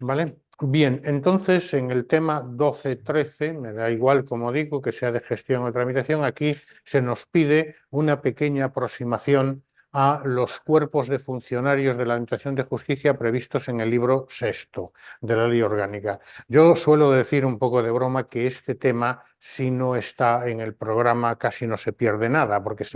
¿Vale? Bien, entonces en el tema 12.13, me da igual, como digo, que sea de gestión o tramitación, aquí se nos pide una pequeña aproximación a los cuerpos de funcionarios de la Administración de Justicia previstos en el libro sexto de la Ley Orgánica. Yo suelo decir un poco de broma que este tema, si no está en el programa, casi no se pierde nada, porque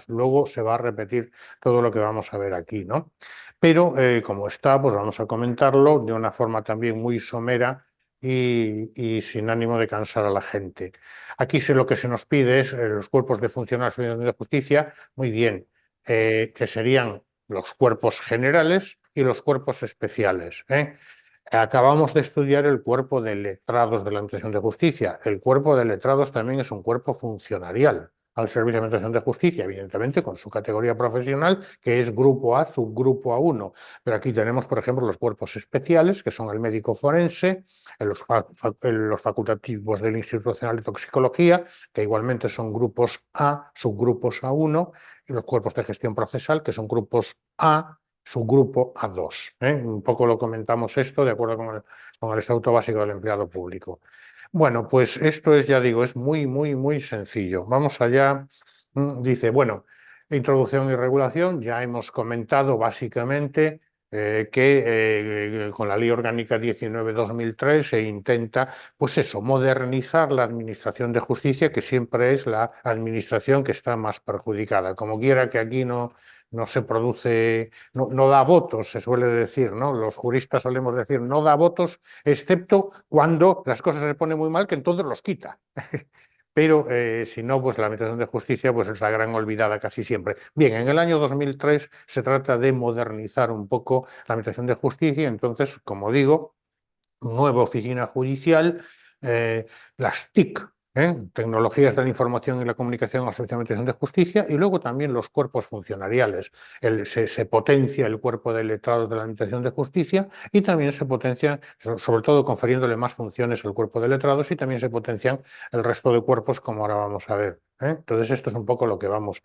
luego se va a repetir todo lo que vamos a ver aquí, ¿no? Pero como está, pues vamos a comentarlo de una forma también muy somera y sin ánimo de cansar a la gente. Aquí lo que se nos pide es los cuerpos de funcionarios de justicia, muy bien, que serían los cuerpos generales y los cuerpos especiales, ¿eh? Acabamos de estudiar el cuerpo de letrados de la Administración de Justicia. El cuerpo de letrados también es un cuerpo funcionarial al servicio de la Administración de Justicia, evidentemente con su categoría profesional, que es grupo A, subgrupo A1. Pero aquí tenemos, por ejemplo, los cuerpos especiales, que son el médico forense, los facultativos del Instituto Nacional de Toxicología, que igualmente son grupos A, subgrupos A1, y los cuerpos de gestión procesal, que son grupos A, subgrupo A2. Un poco lo comentamos esto de acuerdo con el Estatuto Básico del Empleado Público. Bueno, pues esto es, ya digo, es muy, muy, muy sencillo. Vamos allá. Dice, bueno, introducción y regulación, ya hemos comentado básicamente que con la Ley Orgánica 19/2003 se intenta, pues eso, modernizar la Administración de Justicia, que siempre es la administración que está más perjudicada. Como quiera que aquí no se produce, no da votos, se suele decir, ¿no? Los juristas solemos decir, no da votos, excepto cuando las cosas se ponen muy mal, que entonces los quita. Pero si no, pues la Administración de Justicia pues es la gran olvidada casi siempre. Bien, en el año 2003 se trata de modernizar un poco la Administración de Justicia, entonces, como digo, nueva oficina judicial, las TIC, tecnologías de la información y la comunicación al servicio de administración de justicia, y luego también los cuerpos funcionariales. Se potencia el cuerpo de letrados de la administración de justicia y también se potencia, sobre todo confiriéndole más funciones al cuerpo de letrados, y también se potencian el resto de cuerpos, como ahora vamos a ver. Entonces esto es un poco lo que vamos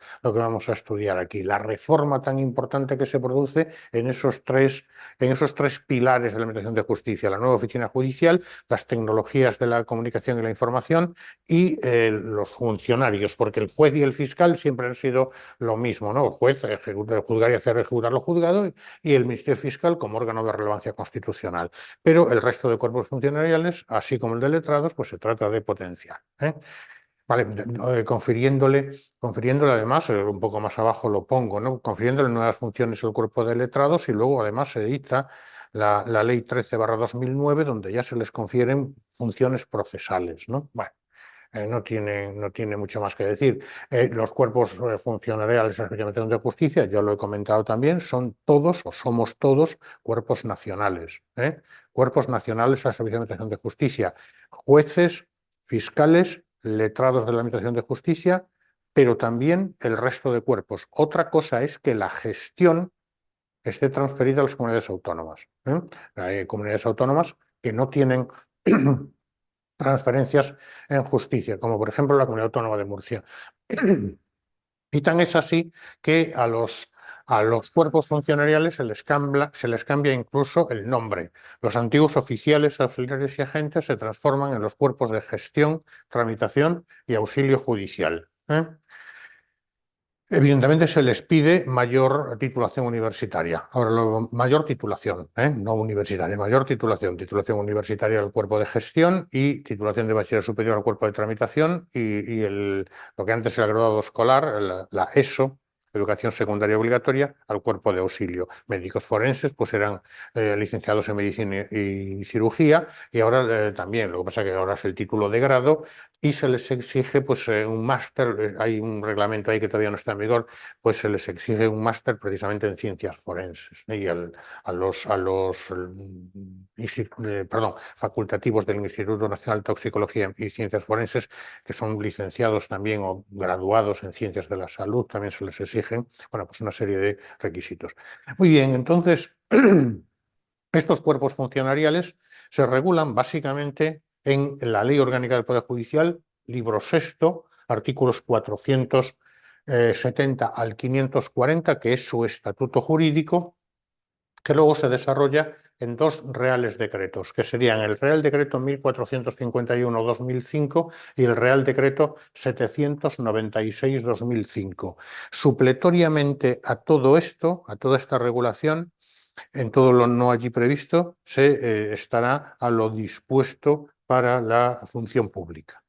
a estudiar aquí, la reforma tan importante que se produce en esos tres pilares de la Administración de Justicia: la nueva oficina judicial, las tecnologías de la comunicación y la información y los funcionarios, porque el juez y el fiscal siempre han sido lo mismo, ¿no? El juez ejecuta, juzgar y hacer ejecutar lo juzgado, y el Ministerio Fiscal como órgano de relevancia constitucional. Pero el resto de cuerpos funcionariales, así como el de letrados, pues se trata de potenciar. Vale, confiriéndole además, un poco más abajo lo pongo, ¿no? Confiriéndole nuevas funciones al cuerpo de letrados, y luego además se dicta la Ley 13/2009, donde ya se les confieren funciones procesales, ¿no? Bueno, no tiene mucho más que decir. Los cuerpos funcionariales de la Administración de Justicia, yo lo he comentado también, son todos o somos todos cuerpos nacionales. Cuerpos nacionales al servicio de Administración de Justicia, jueces, fiscales, letrados de la Administración de Justicia, pero también el resto de cuerpos. Otra cosa es que la gestión esté transferida a las comunidades autónomas. Hay comunidades autónomas que no tienen transferencias en justicia, como por ejemplo la Comunidad Autónoma de Murcia. Y tan es así que a los cuerpos funcionariales se les cambia incluso el nombre. Los antiguos oficiales, auxiliares y agentes se transforman en los cuerpos de gestión, tramitación y auxilio judicial. Evidentemente se les pide mayor titulación universitaria. Ahora, mayor titulación, no universitaria, mayor titulación universitaria al cuerpo de gestión y titulación de bachiller superior al cuerpo de tramitación, y lo que antes era el graduado escolar, la ESO, educación secundaria obligatoria, al cuerpo de auxilio. Médicos forenses pues eran licenciados en medicina y cirugía, y ahora también, lo que pasa es que ahora es el título de grado, y se les exige pues un máster. Hay un reglamento ahí que todavía no está en vigor, pues se les exige un máster precisamente en ciencias forenses, y a los facultativos del Instituto Nacional de Toxicología y Ciencias Forenses, que son licenciados también o graduados en ciencias de la salud, también se les exigen, bueno, pues una serie de requisitos. Muy bien, entonces estos cuerpos funcionariales se regulan básicamente en la Ley Orgánica del Poder Judicial, libro sexto, artículos 470 al 540, que es su estatuto jurídico, que luego se desarrolla en dos reales decretos, que serían el Real Decreto 1451-2005 y el Real Decreto 796-2005. Supletoriamente a todo esto, a toda esta regulación, en todo lo no allí previsto, se estará a lo dispuesto para la función pública.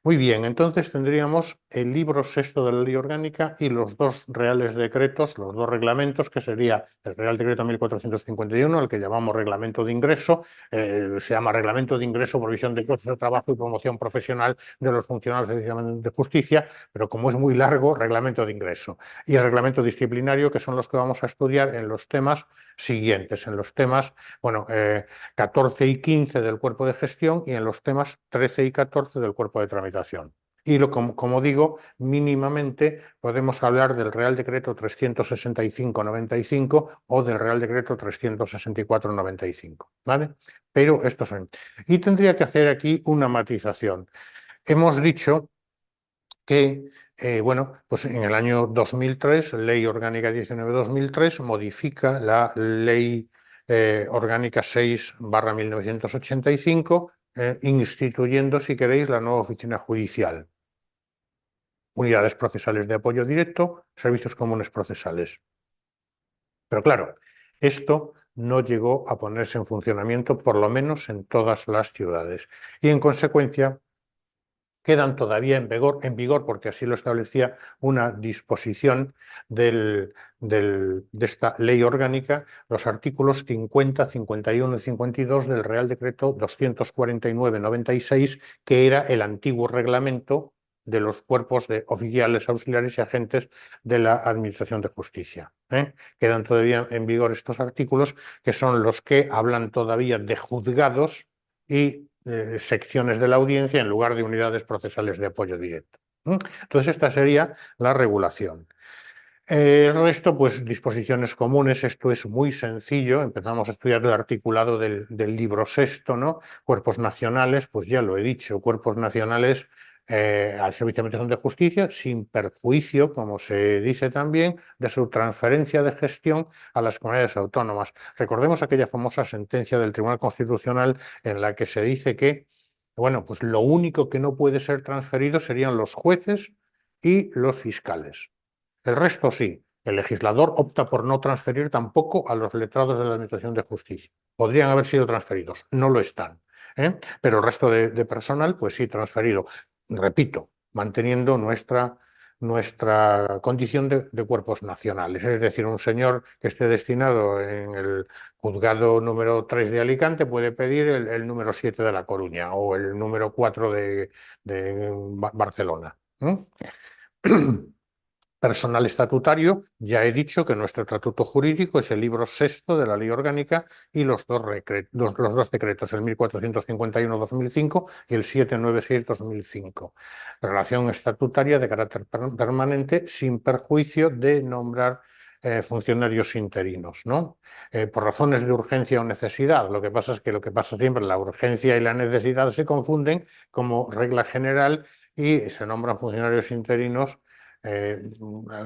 Muy bien, entonces tendríamos el libro sexto de la Ley Orgánica y los dos reales decretos, los dos reglamentos, que sería el Real Decreto 1451, el que llamamos Reglamento de Ingreso, se llama Reglamento de Ingreso, Provisión de puestos de trabajo y promoción profesional de los funcionarios de justicia, pero como es muy largo, Reglamento de Ingreso. Y el Reglamento Disciplinario, que son los que vamos a estudiar en los temas siguientes, en los temas, bueno, 14 y 15 del cuerpo de gestión y en los temas 13 y 14 del cuerpo de tramitación. Y como digo, mínimamente podemos hablar del Real Decreto 365-95 o del Real Decreto 364-95, ¿vale? Pero estos son. Y tendría que hacer aquí una matización. Hemos dicho que, bueno, pues en el año 2003, Ley Orgánica 19-2003, modifica la Ley Orgánica 6/1985, instituyendo, si queréis, la nueva oficina judicial. Unidades procesales de apoyo directo, servicios comunes procesales. Pero claro, esto no llegó a ponerse en funcionamiento, por lo menos en todas las ciudades. Y en consecuencia, quedan todavía en vigor, porque así lo establecía una disposición de esta ley orgánica, los artículos 50, 51 y 52 del Real Decreto 249-96, que era el antiguo reglamento de los cuerpos de oficiales, auxiliares y agentes de la Administración de Justicia. Quedan todavía en vigor estos artículos, que son los que hablan todavía de juzgados y secciones de la audiencia en lugar de unidades procesales de apoyo directo. Entonces, esta sería la regulación. El resto, pues disposiciones comunes, esto es muy sencillo, empezamos a estudiar el articulado del libro sexto, ¿no? Cuerpos nacionales, pues ya lo he dicho, cuerpos nacionales al Servicio de Administración de Justicia, sin perjuicio, como se dice también, de su transferencia de gestión a las comunidades autónomas. Recordemos aquella famosa sentencia del Tribunal Constitucional en la que se dice que, bueno, pues lo único que no puede ser transferido serían los jueces y los fiscales. El resto sí. El legislador opta por no transferir tampoco a los letrados de la Administración de Justicia. Podrían haber sido transferidos, no lo están. Pero el resto de personal, pues sí, transferido. Repito, manteniendo nuestra condición de cuerpos nacionales. Es decir, un señor que esté destinado en el juzgado número 3 de Alicante puede pedir el número 7 de La Coruña o el número 4 de Barcelona. Personal estatutario, ya he dicho que nuestro estatuto jurídico es el libro sexto de la Ley Orgánica y los dos decretos, el 1451-2005 y el 796-2005. Relación estatutaria de carácter permanente sin perjuicio de nombrar funcionarios interinos, ¿no? Por razones de urgencia o necesidad. Lo que pasa es que lo que pasa siempre, la urgencia y la necesidad se confunden como regla general y se nombran funcionarios interinos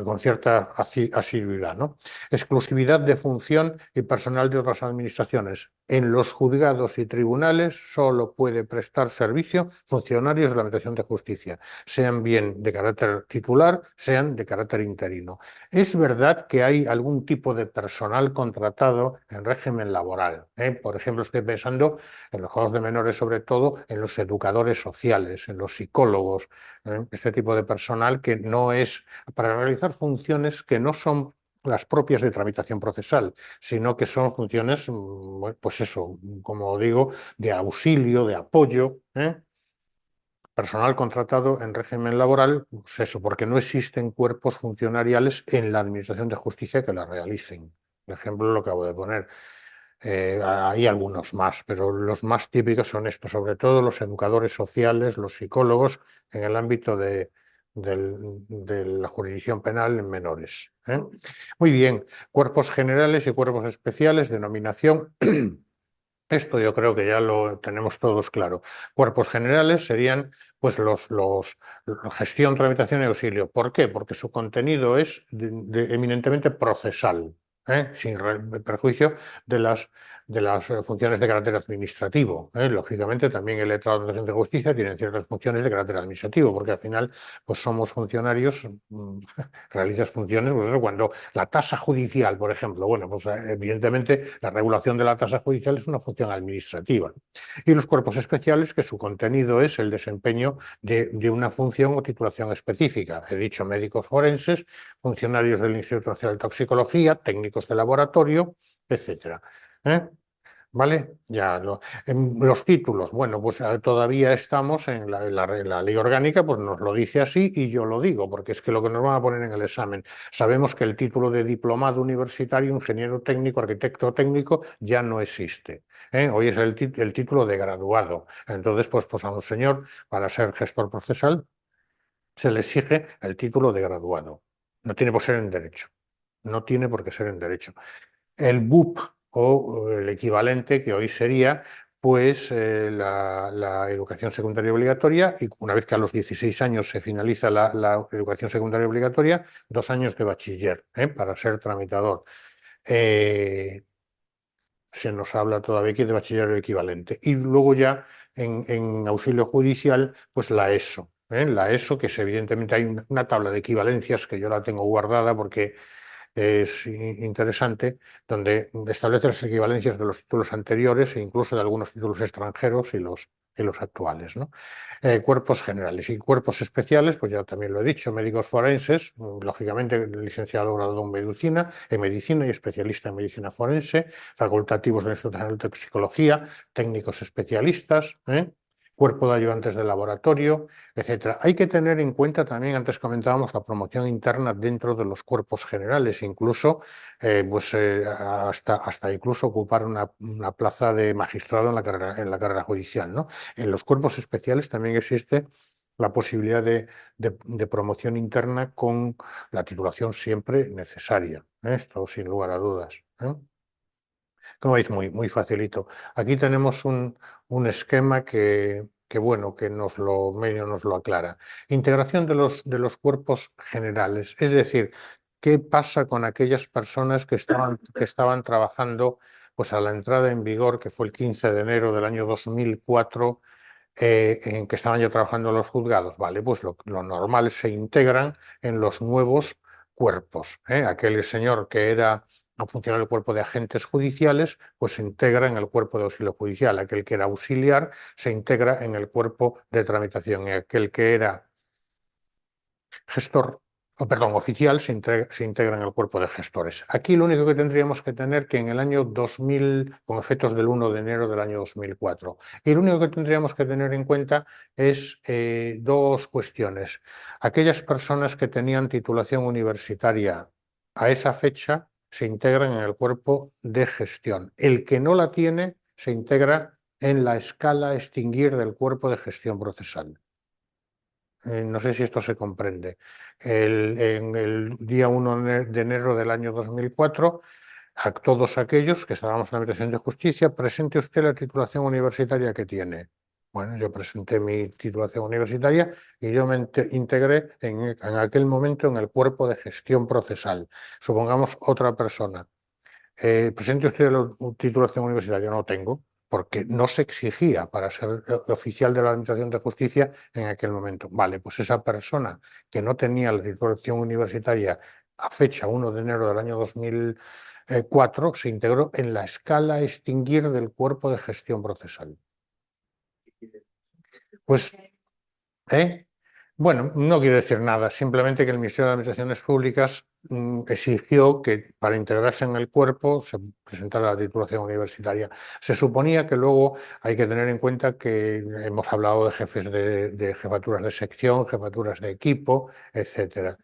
con cierta asiduidad, ¿no? Exclusividad de función y personal de otras administraciones. En los juzgados y tribunales solo puede prestar servicio funcionarios de la Administración de Justicia, sean bien de carácter titular, sean de carácter interino. Es verdad que hay algún tipo de personal contratado en régimen laboral. Por ejemplo, estoy pensando en los juzgados de menores, sobre todo en los educadores sociales, en los psicólogos, este tipo de personal que no es para realizar funciones que no son las propias de tramitación procesal, sino que son funciones, pues eso, como digo, de auxilio, de apoyo, personal contratado en régimen laboral, pues eso, porque no existen cuerpos funcionariales en la Administración de Justicia que la realicen. Por ejemplo, lo acabo de poner. Hay algunos más, pero los más típicos son estos, sobre todo los educadores sociales, los psicólogos en el ámbito de la jurisdicción penal en menores. Muy bien, cuerpos generales y cuerpos especiales, denominación. Esto yo creo que ya lo tenemos todos claro. Cuerpos generales serían pues los gestión, tramitación y auxilio. ¿Por qué? Porque su contenido es eminentemente procesal. sin perjuicio de las funciones de carácter administrativo. Lógicamente, también el letrado de justicia tiene ciertas funciones de carácter administrativo, porque al final pues somos funcionarios, realizas funciones, pues eso, cuando la tasa judicial, por ejemplo, bueno, pues evidentemente la regulación de la tasa judicial es una función administrativa. Y los cuerpos especiales, que su contenido es el desempeño de una función o titulación específica. He dicho médicos forenses, funcionarios del Instituto Nacional de Toxicología, técnicos de laboratorio, etcétera. ¿Vale? En los títulos, bueno, pues todavía estamos en la ley orgánica, pues nos lo dice así y yo lo digo, porque es que lo que nos van a poner en el examen. Sabemos que el título de diplomado universitario, ingeniero técnico, arquitecto técnico, ya no existe. Hoy es el título de graduado. Entonces, pues a un señor, para ser gestor procesal, se le exige el título de graduado. No tiene por ser en derecho. No tiene por qué ser en derecho. El BUP o el equivalente que hoy sería pues la educación secundaria obligatoria, y una vez que a los 16 años se finaliza la educación secundaria obligatoria, 2 años de bachiller para ser tramitador. Se nos habla todavía aquí de bachiller equivalente. Y luego ya en auxilio judicial, pues la ESO. La ESO, que es evidentemente hay una tabla de equivalencias que yo la tengo guardada porque es interesante, donde establece las equivalencias de los títulos anteriores e incluso de algunos títulos extranjeros y los actuales, ¿no? Cuerpos generales y cuerpos especiales, pues ya también lo he dicho, médicos forenses, lógicamente licenciado graduado en medicina y especialista en medicina forense, facultativos del Instituto Nacional de Toxicología, técnicos especialistas, cuerpo de ayudantes de laboratorio, etcétera. Hay que tener en cuenta también, antes comentábamos, la promoción interna dentro de los cuerpos generales, incluso hasta incluso ocupar una plaza de magistrado en la carrera judicial, ¿no? En los cuerpos especiales también existe la posibilidad de promoción interna con la titulación siempre necesaria, esto sin lugar a dudas. Como veis, muy, muy facilito. Aquí tenemos un esquema bueno, que medio nos lo aclara. Integración de los cuerpos generales, es decir, ¿qué pasa con aquellas personas que estaban trabajando pues a la entrada en vigor, que fue el 15 de enero del año 2004, en que estaban ya trabajando en los juzgados? Vale, pues lo normal se integran en los nuevos cuerpos. Aquel señor que era a funcionar el cuerpo de agentes judiciales, pues se integra en el cuerpo de auxilio judicial. Aquel que era auxiliar se integra en el cuerpo de tramitación. Y aquel que era gestor, oficial, se integra en el cuerpo de gestores. Aquí lo único que tendríamos que tener que en el año 2000, con efectos del 1 de enero del año 2004, y lo único que tendríamos que tener en cuenta es dos cuestiones. Aquellas personas que tenían titulación universitaria a esa fecha se integran en el cuerpo de gestión. El que no la tiene se integra en la escala a extinguir del cuerpo de gestión procesal. No sé si esto se comprende. En el día 1 de enero del año 2004, a todos aquellos que estábamos en la Administración de Justicia, presente usted la titulación universitaria que tiene. Bueno, yo presenté mi titulación universitaria y yo me integré en aquel momento en el cuerpo de gestión procesal. Supongamos otra persona. ¿Presente usted la titulación universitaria? No tengo, porque no se exigía para ser oficial de la Administración de Justicia en aquel momento. Vale, pues esa persona que no tenía la titulación universitaria a fecha 1 de enero del año 2004 se integró en la escala a extinguir del cuerpo de gestión procesal. Pues, ¿eh? Bueno, no quiero decir nada, simplemente que el Ministerio de Administraciones Públicas exigió que para integrarse en el cuerpo se presentara la titulación universitaria. Se suponía que luego hay que tener en cuenta que hemos hablado de jefes de jefaturas de sección, jefaturas de equipo, etcétera.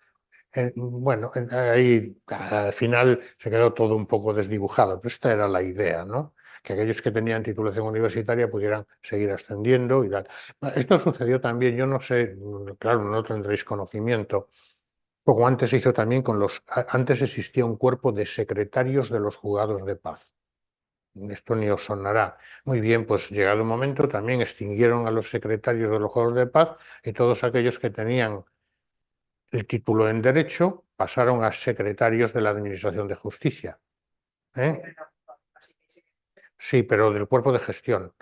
Bueno, ahí al final se quedó todo un poco desdibujado, pero esta era la idea, ¿no? Que aquellos que tenían titulación universitaria pudieran seguir ascendiendo y tal. Esto sucedió también, yo no sé, claro, no tendréis conocimiento. Poco antes se hizo también antes existía un cuerpo de secretarios de los juzgados de paz. Esto ni os sonará. Muy bien, pues llegado un momento también extinguieron a los secretarios de los juzgados de paz y todos aquellos que tenían el título en Derecho pasaron a secretarios de la Administración de Justicia. ¿eh? Sí, pero del cuerpo de gestión.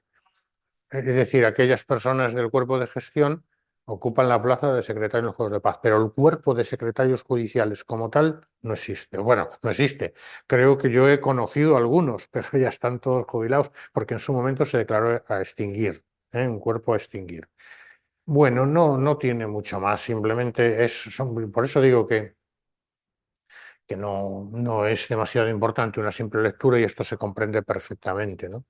Es decir, aquellas personas del cuerpo de gestión ocupan la plaza de secretario en los Juegos de Paz, pero el cuerpo de secretarios judiciales como tal no existe. Bueno, no existe. Creo que yo he conocido algunos, pero ya están todos jubilados porque en su momento se declaró a extinguir, un cuerpo a extinguir. Bueno, no tiene mucho más, simplemente por eso digo que no es demasiado importante una simple lectura y esto se comprende perfectamente, ¿no?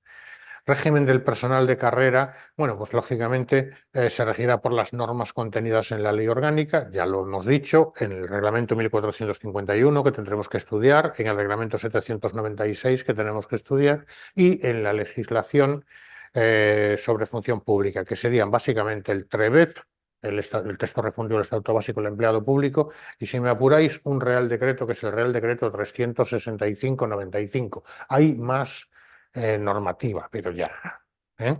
Régimen del personal de carrera, bueno, pues lógicamente se regirá por las normas contenidas en la ley orgánica, ya lo hemos dicho, en el reglamento 1451 que tendremos que estudiar, en el reglamento 796 que tenemos que estudiar y en la legislación sobre función pública, que serían básicamente el TREBET, el texto refundido del Estatuto Básico del Empleado Público, y si me apuráis, un Real Decreto, que es el Real Decreto 365-95. Hay más normativa, pero ya. ¿eh?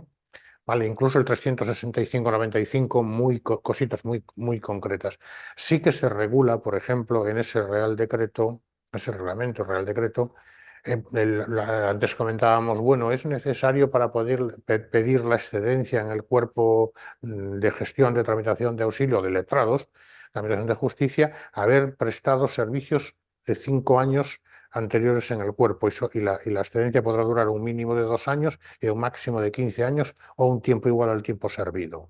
Vale, incluso el 365-95, cositas muy concretas. Sí que se regula, por ejemplo, en ese Real Decreto, ese reglamento, Real Decreto, antes comentábamos, bueno, es necesario para poder pedir la excedencia en el cuerpo de gestión de tramitación de auxilio de letrados, tramitación de justicia, haber prestado servicios de 5 años anteriores en el cuerpo y la excedencia podrá durar un mínimo de 2 años y un máximo de 15 años o un tiempo igual al tiempo servido.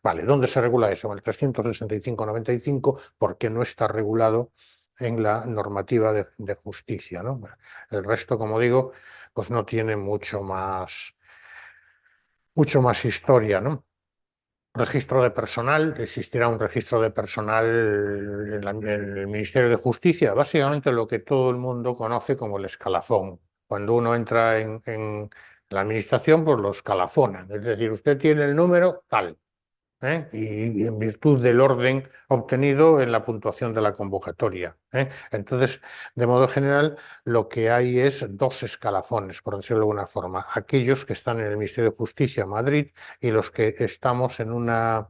Vale, ¿dónde se regula eso? En el 365-95, porque no está regulado en la normativa de justicia, ¿no? Bueno, el resto, como digo, pues no tiene mucho más historia, ¿no? Registro de personal, existirá un registro de personal en el Ministerio de Justicia, básicamente lo que todo el mundo conoce como el escalafón. Cuando uno entra en la administración, pues lo escalafonan, es decir, usted tiene el número tal. Y en virtud del orden obtenido en la puntuación de la convocatoria. Entonces, de modo general, lo que hay es dos escalafones, por decirlo de alguna forma. Aquellos que están en el Ministerio de Justicia, Madrid, y los que estamos en una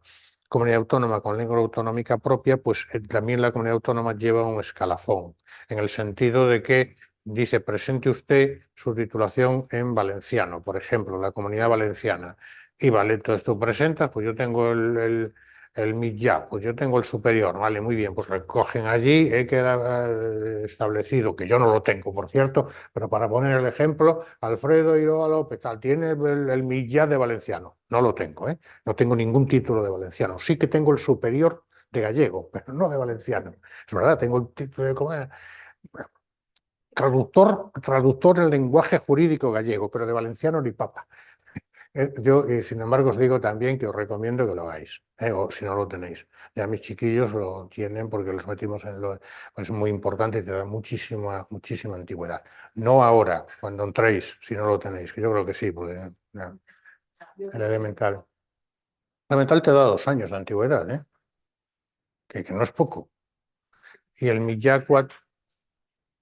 comunidad autónoma con lengua autonómica propia, pues también la comunidad autónoma lleva un escalafón, en el sentido de que dice, presente usted su titulación en valenciano, por ejemplo, la Comunidad Valenciana. Y vale, entonces tú presentas, pues yo tengo el MIT-Ya, pues yo tengo el superior, vale, muy bien, pues recogen allí, queda establecido, que yo no lo tengo, por cierto, pero para poner el ejemplo, Alfredo Iroa López, tal, tiene el MIT-Ya de valenciano, no lo tengo, no tengo ningún título de valenciano, sí que tengo el superior de gallego, pero no de valenciano, es verdad, tengo el título de ¿cómo es? Traductor en lenguaje jurídico gallego, pero de valenciano ni papa. Yo, sin embargo, os digo también que os recomiendo que lo hagáis, o si no lo tenéis. Ya mis chiquillos lo tienen porque los metimos es muy importante y te da muchísima antigüedad. No ahora, cuando entréis, si no lo tenéis, que yo creo que sí, porque el elemental. El elemental te da 2 años de antigüedad, que no es poco. Y el Miyakua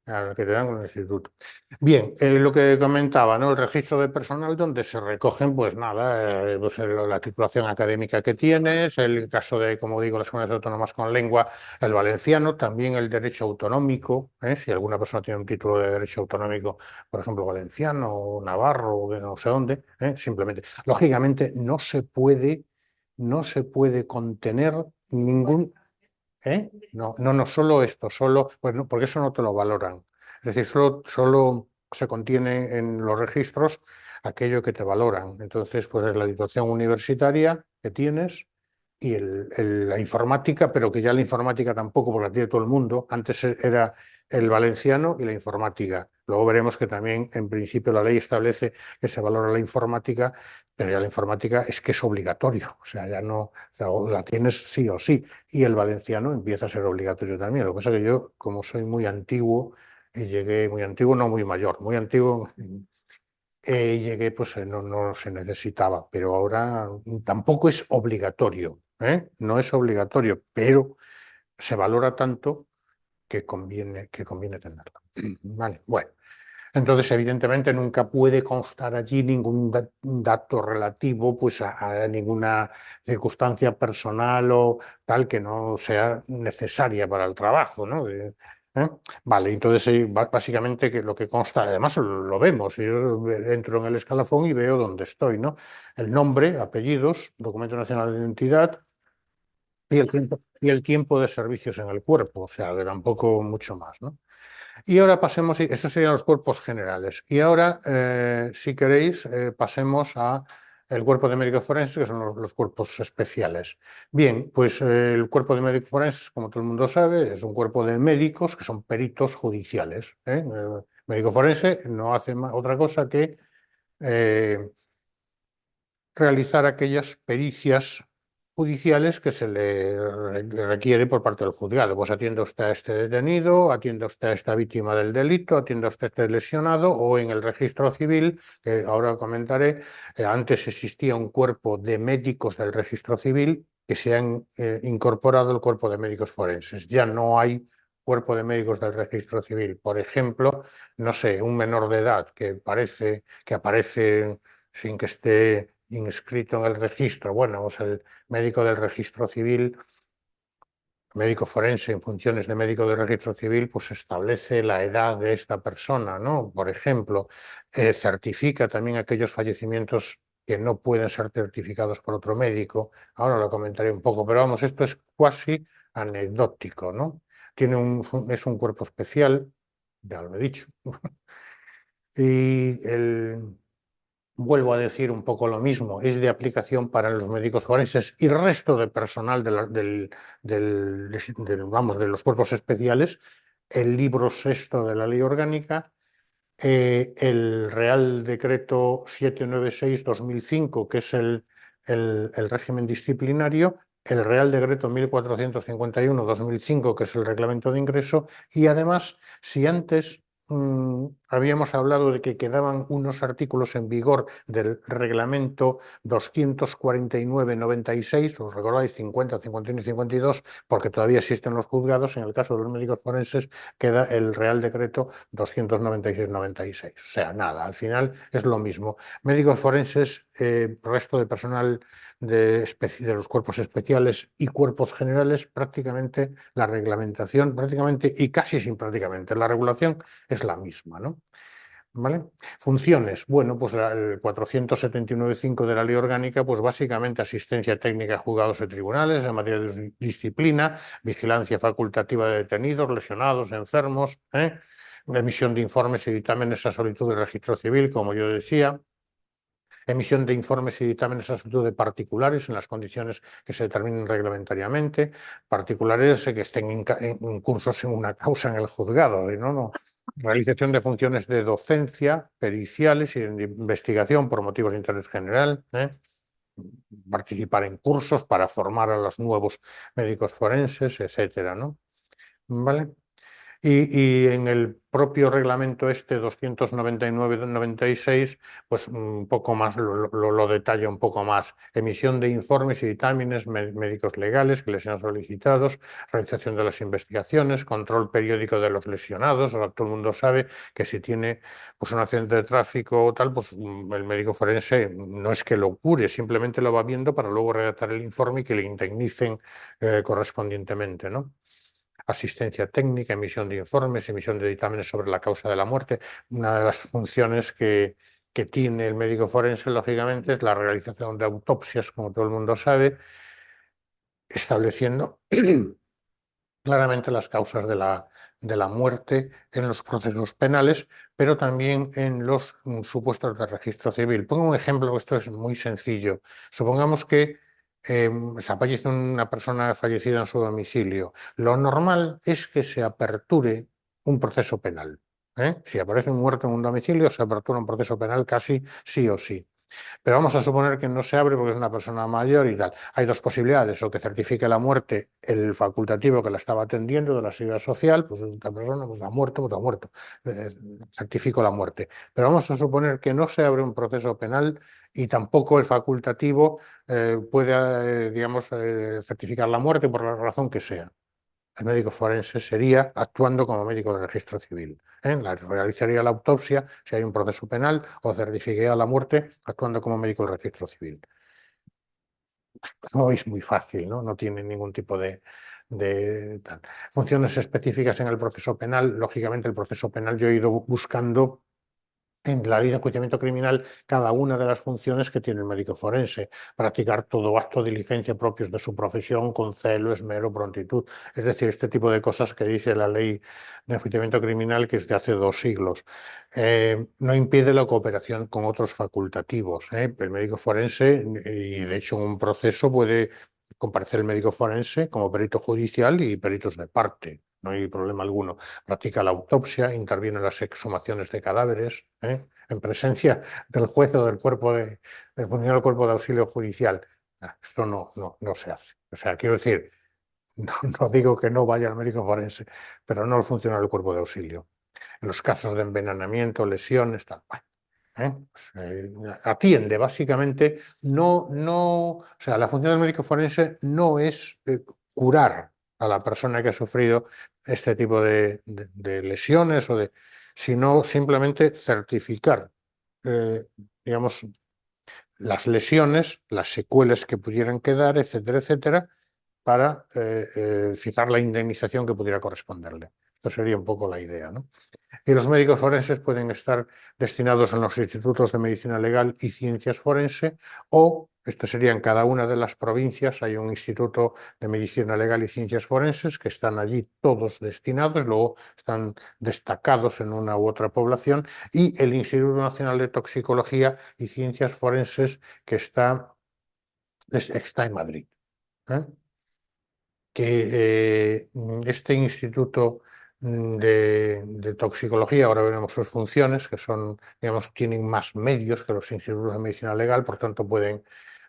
Claro, que te dan con el instituto. Bien, lo que comentaba, ¿no? El registro de personal donde se recogen, pues nada, pues la titulación académica que tienes, el caso de, como digo, las comunidades autónomas con lengua, el valenciano, también el derecho autonómico, si alguna persona tiene un título de derecho autonómico, por ejemplo, valenciano o navarro o de no sé dónde, simplemente. Lógicamente no se puede contener ningún no, solo esto, pues no, porque eso no te lo valoran. Es decir, solo se contiene en los registros aquello que te valoran. Entonces, pues es la titulación universitaria que tienes y la informática, pero que ya la informática tampoco, porque la tiene todo el mundo. Antes era el valenciano y la informática. Luego veremos que también, en principio, la ley establece que se valora la informática, pero ya la informática es que es obligatorio. O sea, ya no, o sea, o la tienes sí o sí y el valenciano empieza a ser obligatorio también. Lo que pasa es que yo, como soy muy antiguo, y llegué muy antiguo, no muy mayor, muy antiguo, llegué, pues no se necesitaba, pero ahora tampoco es obligatorio, no es obligatorio, pero se valora tanto que conviene tenerlo. Vale, bueno. Entonces, evidentemente, nunca puede constar allí ningún dato relativo pues, a ninguna circunstancia personal o tal que no sea necesaria para el trabajo, ¿no? ¿eh? Vale, entonces básicamente que lo que consta, además lo vemos, yo entro en el escalafón y veo dónde estoy, ¿no? El nombre, apellidos, documento nacional de identidad y el tiempo de servicios en el cuerpo, o sea, que tampoco mucho más, ¿no? Y ahora pasemos, esos serían los cuerpos generales. Y ahora, si queréis, pasemos a el cuerpo de médicos forenses, que son los cuerpos especiales. Bien, pues el cuerpo de médicos forenses, como todo el mundo sabe, es un cuerpo de médicos que son peritos judiciales. El médico forense no hace otra cosa que eh, realizar aquellas pericias judiciales que se le requiere por parte del juzgado. Pues atiende usted a este detenido, atiende usted a esta víctima del delito, atiende usted a este lesionado, o en el registro civil, que ahora comentaré, antes existía un cuerpo de médicos del registro civil que se han incorporado al cuerpo de médicos forenses. Ya no hay cuerpo de médicos del registro civil. Por ejemplo, no sé, un menor de edad que aparece sin que esté inscrito en el registro. Bueno, pues el médico del registro civil, médico forense en funciones de médico del registro civil, pues establece la edad de esta persona, ¿no? Por ejemplo, certifica también aquellos fallecimientos que no pueden ser certificados por otro médico. Ahora lo comentaré un poco, pero vamos, esto es cuasi anecdótico, ¿no? Es un cuerpo especial, ya lo he dicho. Y vuelvo a decir un poco lo mismo, es de aplicación para los médicos forenses y resto de personal vamos, de los cuerpos especiales, el libro sexto de la Ley Orgánica, el Real Decreto 796/2005, que es el régimen disciplinario, el Real Decreto 1451/2005, que es el reglamento de ingreso, y además, si antes habíamos hablado de que quedaban unos artículos en vigor del reglamento 249/96, os recordáis 50, 51 y 52, porque todavía existen los juzgados, en el caso de los médicos forenses queda el Real Decreto 296/96. O sea, nada, al final es lo mismo. Médicos forenses, resto de personal de los cuerpos especiales y cuerpos generales, prácticamente la reglamentación, prácticamente y casi sin prácticamente, la regulación es la misma, ¿no? ¿Vale? Funciones. Bueno, pues el 479.5 de la Ley Orgánica, pues básicamente asistencia técnica a juzgados y tribunales en materia de disciplina, vigilancia facultativa de detenidos, lesionados, enfermos, emisión de informes y dictámenes a solicitud del registro civil, como yo decía, emisión de informes y dictámenes a solicitud de particulares en las condiciones que se determinen reglamentariamente, particulares que estén incursos en una causa en el juzgado, no. Realización de funciones de docencia, periciales y de investigación por motivos de interés general, participar en cursos para formar a los nuevos médicos forenses, etcétera, ¿no? ¿Vale? Y en el propio reglamento este 299/96, pues un poco más lo detalla un poco más. Emisión de informes y dictámenes médicos legales que les sean solicitados, realización de las investigaciones, control periódico de los lesionados. Ahora todo el mundo sabe que si tiene pues, un accidente de tráfico o tal, pues el médico forense no es que lo cure, simplemente lo va viendo para luego redactar el informe y que le indemnicen correspondientemente, ¿no? Asistencia técnica, emisión de informes, emisión de dictámenes sobre la causa de la muerte. Una de las funciones que tiene el médico forense, lógicamente, es la realización de autopsias, como todo el mundo sabe, estableciendo claramente las causas de la muerte en los procesos penales, pero también en los supuestos de registro civil. Pongo un ejemplo, esto es muy sencillo. Supongamos que se fallece una persona fallecida en su domicilio. Lo normal es que se aperture un proceso penal. Si aparece un muerto en un domicilio, se apertura un proceso penal casi sí o sí. Pero vamos a suponer que no se abre porque es una persona mayor y tal. Hay dos posibilidades, o que certifique la muerte el facultativo que la estaba atendiendo de la seguridad social, pues esta persona pues, ha muerto, pues ha muerto. Eh, Certifico la muerte. Pero vamos a suponer que no se abre un proceso penal y tampoco el facultativo puede, digamos, certificar la muerte por la razón que sea. El médico forense sería actuando como médico de registro civil. Realizaría la autopsia si hay un proceso penal o certificaría la muerte actuando como médico de registro civil. No es muy fácil, ¿no? No tiene ningún tipo tal. Funciones específicas en el proceso penal. Lógicamente, el proceso penal yo he ido buscando en la ley de enjuiciamiento criminal cada una de las funciones que tiene el médico forense, practicar todo acto de diligencia propios de su profesión con celo, esmero, prontitud, es decir, este tipo de cosas que dice la ley de enjuiciamiento criminal, que es de hace 2 siglos. No impide la cooperación con otros facultativos. El médico forense, y de hecho en un proceso puede comparecer el médico forense como perito judicial y peritos de parte. No hay problema alguno. Practica la autopsia, interviene en las exhumaciones de cadáveres, en presencia del juez o del funcionario del cuerpo de auxilio judicial. Esto no se hace. O sea, quiero decir, no digo que no vaya al médico forense, pero no el funcionario del cuerpo de auxilio. En los casos de envenenamiento, lesiones, tal. Pues, atiende básicamente, o sea, la función del médico forense no es curar a la persona que ha sufrido este tipo de lesiones sino simplemente certificar, eh, digamos, las lesiones, las secuelas que pudieran quedar, etcétera, etcétera, para fijar la indemnización que pudiera corresponderle. Esto sería un poco la idea, ¿no? Y los médicos forenses pueden estar destinados en los institutos de medicina legal y ciencias forense, o, esto sería en cada una de las provincias, hay un instituto de medicina legal y ciencias forenses que están allí todos destinados, luego están destacados en una u otra población, y el Instituto Nacional de Toxicología y Ciencias Forenses que está en Madrid. ¿eh? Que este instituto de toxicología, ahora veremos sus funciones, que son, digamos, tienen más medios que los institutos de medicina legal, por tanto pueden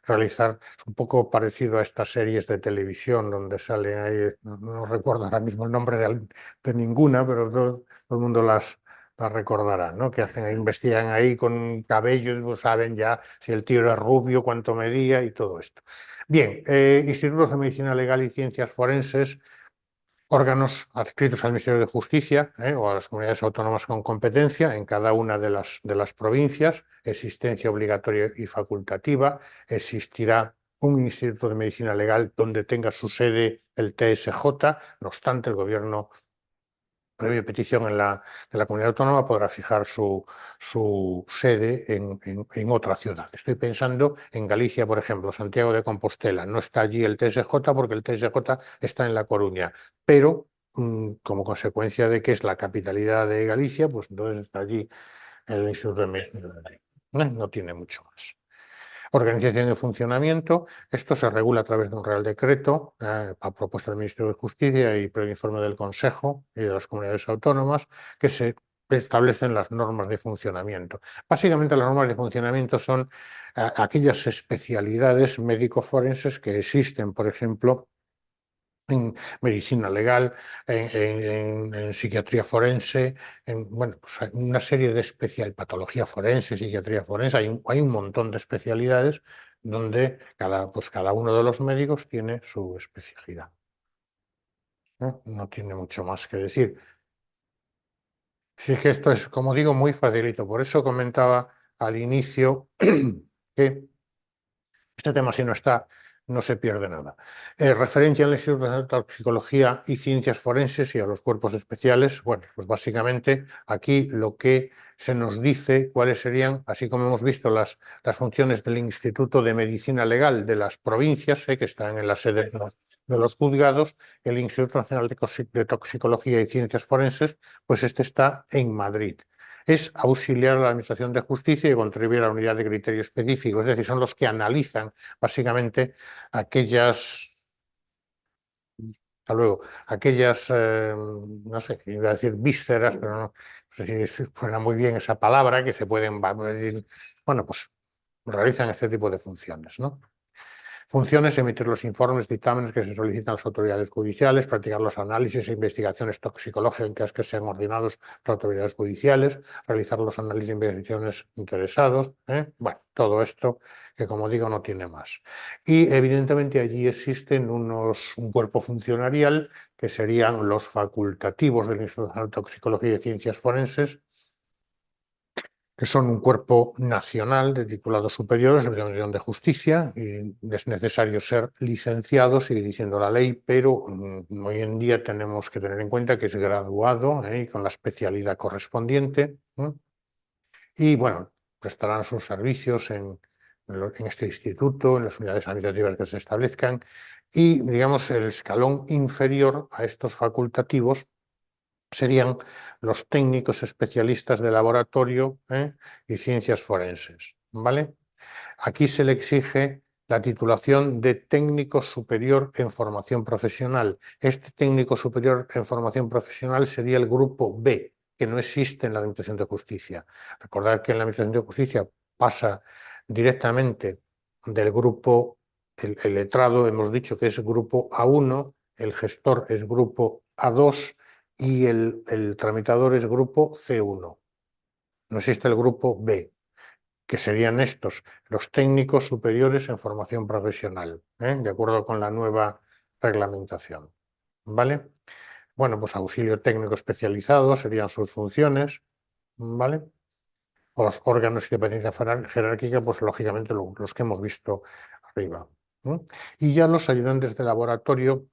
realizar, es un poco parecido a estas series de televisión donde salen ahí, no recuerdo ahora mismo el nombre de ninguna, pero todo el mundo las recordará, ¿no? Que hacen, investigan ahí con cabello y pues saben ya si el tío era rubio, cuánto medía y todo esto. Bien, institutos de medicina legal y ciencias forenses, órganos adscritos al Ministerio de Justicia o a las comunidades autónomas con competencia en cada una de las provincias, existencia obligatoria y facultativa, existirá un instituto de medicina legal donde tenga su sede el TSJ, no obstante el gobierno, previa petición de la comunidad autónoma, podrá fijar su sede en otra ciudad. Estoy pensando en Galicia, por ejemplo, Santiago de Compostela. No está allí el TSJ porque el TSJ está en La Coruña, pero como consecuencia de que es la capitalidad de Galicia, pues entonces está allí el Instituto de Medicina. No tiene mucho más. Organización y funcionamiento. Esto se regula a través de un Real Decreto a propuesta del Ministerio de Justicia y previo informe del Consejo y de las comunidades autónomas, que se establecen las normas de funcionamiento. Básicamente las normas de funcionamiento son aquellas especialidades médico-forenses que existen, por ejemplo, en medicina legal, en psiquiatría forense, bueno, pues hay una serie de patología forense, psiquiatría forense, hay un montón de especialidades donde cada uno de los médicos tiene su especialidad. No tiene mucho más que decir. Sí, es que esto es, como digo, muy facilito. Por eso comentaba al inicio que este tema, si no está, no se pierde nada. Referencia al Instituto de Toxicología y Ciencias Forenses y a los cuerpos especiales, bueno, pues básicamente aquí lo que se nos dice cuáles serían, así como hemos visto las funciones del Instituto de Medicina Legal de las provincias, que están en la sede de los juzgados, el Instituto Nacional de Toxicología y Ciencias Forenses, pues este está en Madrid. Es auxiliar a la Administración de Justicia y contribuir a la unidad de criterio específico, es decir, son los que analizan básicamente aquellas, hasta luego, aquellas, no sé, iba a decir vísceras, pero no sé si suena muy bien esa palabra, que se pueden, vamos a decir, bueno, pues realizan este tipo de funciones, ¿no? Funciones: emitir los informes, dictámenes que se solicitan a las autoridades judiciales, practicar los análisis e investigaciones toxicológicas que sean ordenados por autoridades judiciales, realizar los análisis de investigaciones interesados. Bueno, todo esto que, como digo, no tiene más. Y evidentemente allí existen un cuerpo funcionarial que serían los facultativos del Instituto de Toxicología y Ciencias Forenses, que son un cuerpo nacional de titulados superiores de justicia, y es necesario ser licenciado, sigue diciendo la ley, pero hoy en día tenemos que tener en cuenta que es graduado y con la especialidad correspondiente, y bueno, prestarán sus servicios en este instituto, en las unidades administrativas que se establezcan, y digamos el escalón inferior a estos facultativos serían los técnicos especialistas de laboratorio y ciencias forenses, ¿vale? Aquí se le exige la titulación de técnico superior en formación profesional. Este técnico superior en formación profesional sería el grupo B, que no existe en la Administración de Justicia. Recordad que en la Administración de Justicia pasa directamente del grupo, el letrado hemos dicho que es grupo A1, el gestor es grupo A2 y el tramitador es grupo C1. No existe el grupo B, que serían estos, los técnicos superiores en formación profesional, de acuerdo con la nueva reglamentación. ¿Vale? Bueno, pues auxilio técnico especializado serían sus funciones, ¿vale? Los órganos de dependencia jerárquica, pues lógicamente los que hemos visto arriba. Y ya los ayudantes de laboratorio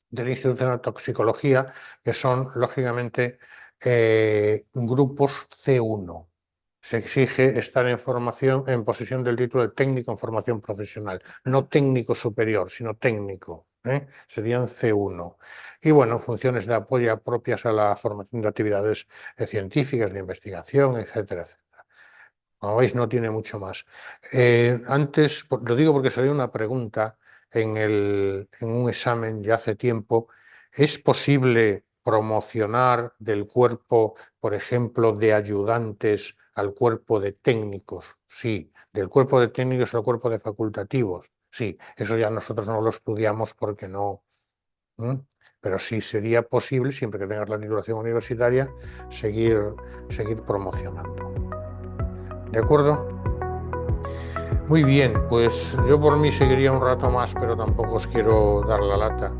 del Instituto de Toxicología, que son lógicamente grupos C1. Se exige estar en posesión del título de técnico en formación profesional, no técnico superior, sino técnico. Serían C1. Y bueno, funciones de apoyo propias a la formación de actividades científicas, de investigación, etcétera, etcétera. Como veis, no tiene mucho más. Antes, lo digo porque salió una pregunta en un examen ya hace tiempo. ¿Es posible promocionar del cuerpo, por ejemplo, de ayudantes al cuerpo de técnicos? Sí. ¿Del cuerpo de técnicos al cuerpo de facultativos? Sí. Eso ya nosotros no lo estudiamos porque no. Pero sí sería posible, siempre que tengas la titulación universitaria, seguir promocionando. ¿De acuerdo? Muy bien, pues yo por mí seguiría un rato más, pero tampoco os quiero dar la lata.